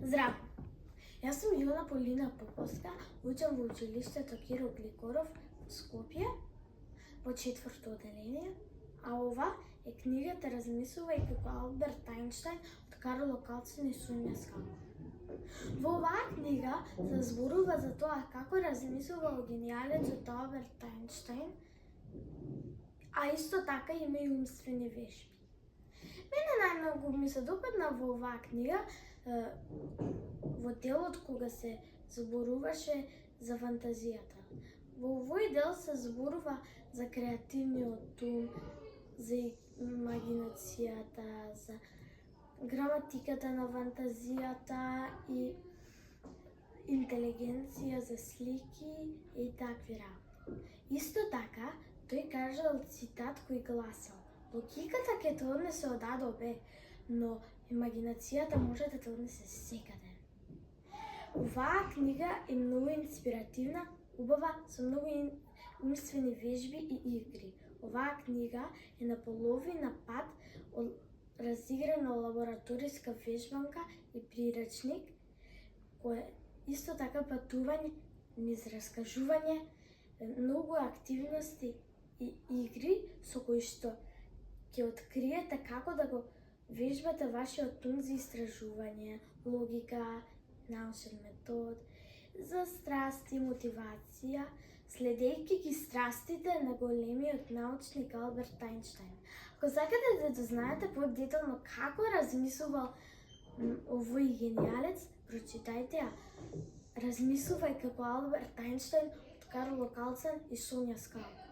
Здраво! Јас сум Јона Полина Поповска, учам во училиштето Киро Гликоров во Скопје, во 4-то оделение, а ова е книгата "Размислувај како Алберт Ајнштајн" од Карло Калцин и Сонја Скалова. Во оваа книга се зборува за тоа како размислувал генијалецот Алберт Ајнштајн, а исто така има и умствени вежби. Мене најмногу ми се допадна во оваа книга во делот кога се зборуваше за фантазијата. Во овој дел се зборува за креативниот ум, за имагинацијата, за граматиката на фантазијата и интелигенција за слики и такви работи. Исто така, тој кажал цитат кој гласел: "Логиката ќе те однесе од А до Б, но имагинацијата може да те однесе секаде." Оваа книга е многу инспиративна, убава, со многу умствени вежби и игри. Оваа книга е на половина пат од разиграна лабораториска вежбанка и приречник, кој исто така патување низ раскажување, многу активности и игри со кои што ќе откриете како да го вежбате вашиот ум за истражување, логика, научен метод, за страст и мотивација, следејќи ги страстите на големиот научник Алберт Ајнштајн. Ако сакате да знаете подетално како размислувал овој генијалец, прочитајте ја "Размислувај како Алберт Ајнштајн" од Карло Калцин и Сонја Скалова.